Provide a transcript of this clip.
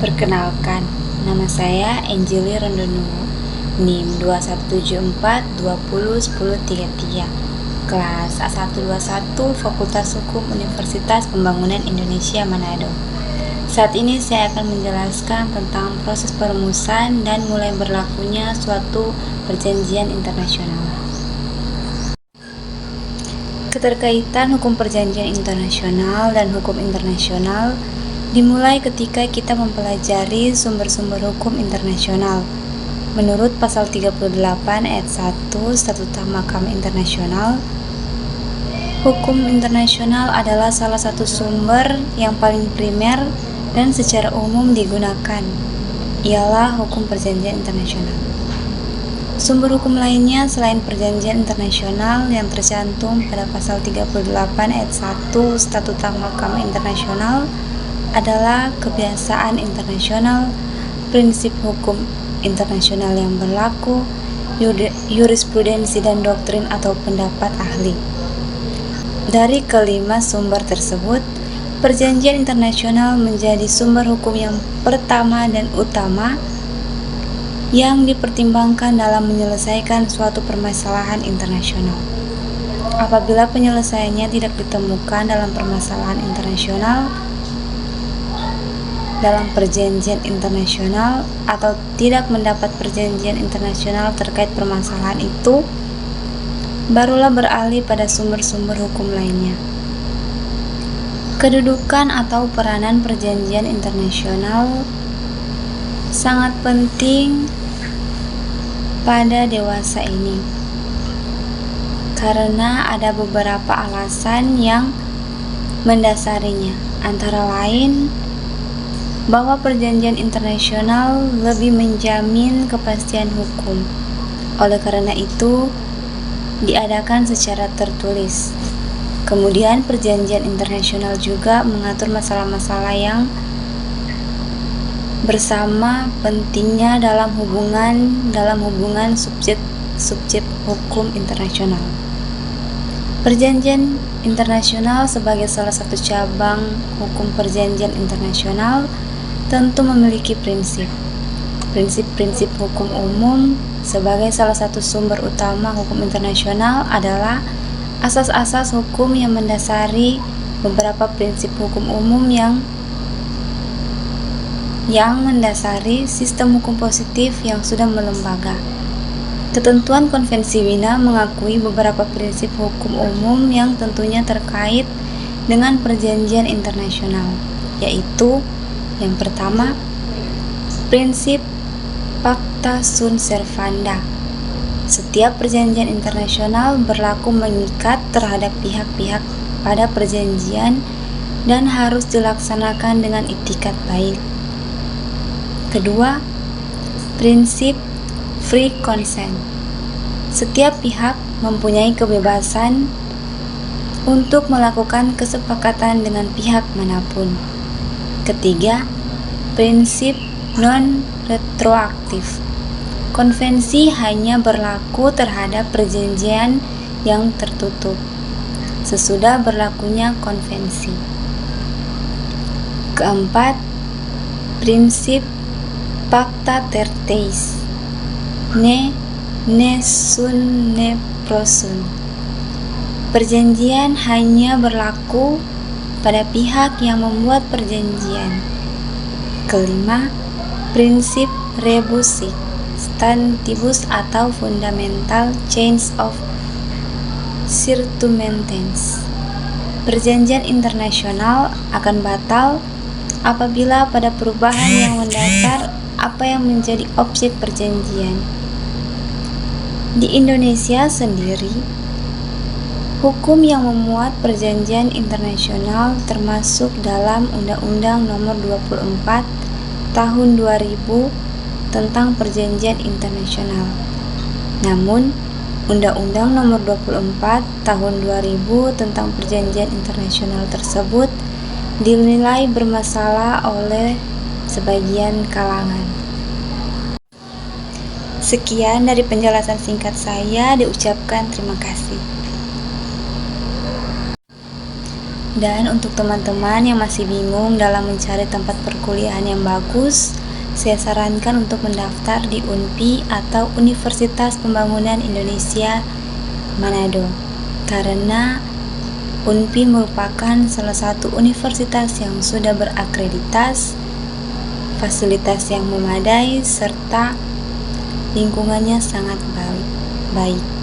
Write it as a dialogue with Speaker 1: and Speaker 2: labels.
Speaker 1: Perkenalkan, nama saya Angelly Rondonuwu, NIM 2174201033, kelas A121 Fakultas Hukum Universitas Pembangunan Indonesia Manado. Saat ini saya akan menjelaskan tentang proses perumusan dan mulai berlakunya suatu perjanjian internasional. Keterkaitan hukum perjanjian internasional dan hukum internasional dimulai ketika kita mempelajari sumber-sumber hukum internasional. Menurut pasal 38 ayat 1 Statuta Mahkamah Internasional, hukum internasional adalah salah satu sumber yang paling primer dan secara umum digunakan, ialah hukum perjanjian internasional. Sumber hukum lainnya selain perjanjian internasional yang tercantum pada pasal 38 ayat 1 Statuta Mahkamah Internasional adalah kebiasaan internasional, prinsip hukum internasional yang berlaku, jurisprudensi dan doktrin atau pendapat ahli. Dari kelima sumber tersebut, perjanjian internasional menjadi sumber hukum yang pertama dan utama yang dipertimbangkan dalam menyelesaikan suatu permasalahan internasional. Apabila penyelesaiannya tidak ditemukan dalam permasalahan internasional, dalam perjanjian internasional atau tidak mendapat perjanjian internasional terkait permasalahan itu, barulah beralih pada sumber-sumber hukum lainnya. Kedudukan atau peranan perjanjian internasional sangat penting pada dewasa ini, karena ada beberapa alasan yang mendasarinya, antara lain bahwa perjanjian internasional lebih menjamin kepastian hukum. Oleh karena itu, diadakan secara tertulis. Kemudian perjanjian internasional juga mengatur masalah-masalah yang bersama pentingnya dalam hubungan subjek hukum internasional. Perjanjian internasional sebagai salah satu cabang hukum perjanjian internasional tentu memiliki prinsip-prinsip hukum umum. Sebagai salah satu sumber utama hukum internasional adalah asas-asas hukum yang mendasari beberapa prinsip hukum umum yang mendasari sistem hukum positif yang sudah melembaga. Ketentuan Konvensi Wina mengakui beberapa prinsip hukum umum yang tentunya terkait dengan perjanjian internasional, yaitu yang pertama, prinsip Pacta sunt servanda. Setiap perjanjian internasional berlaku mengikat terhadap pihak-pihak pada perjanjian dan harus dilaksanakan dengan itikat baik. Kedua, prinsip free consent. Setiap pihak mempunyai kebebasan untuk melakukan kesepakatan dengan pihak manapun. Ketiga, prinsip non-retroaktif. Konvensi hanya berlaku terhadap perjanjian yang tertutup sesudah berlakunya konvensi. Keempat, prinsip Pacta tertiis. Ne sun ne prosun. Perjanjian hanya berlaku pada pihak yang membuat perjanjian. Kelima, prinsip rebus sic stantibus atau fundamental chains of circumstance. Perjanjian internasional akan batal apabila pada perubahan yang mendasar apa yang menjadi objek perjanjian. Di Indonesia sendiri, hukum yang memuat perjanjian internasional termasuk dalam Undang-Undang Nomor 24 Tahun 2000 tentang Perjanjian Internasional. Namun, Undang-Undang Nomor 24 Tahun 2000 tentang Perjanjian Internasional tersebut dinilai bermasalah oleh sebagian kalangan. Sekian dari penjelasan singkat saya, diucapkan terima kasih. Dan untuk teman-teman yang masih bingung dalam mencari tempat perkuliahan yang bagus, saya sarankan untuk mendaftar di UNPI atau Universitas Pembangunan Indonesia Manado, karena UNPI merupakan salah satu universitas yang sudah berakreditas, fasilitas yang memadai, serta lingkungannya sangat baik.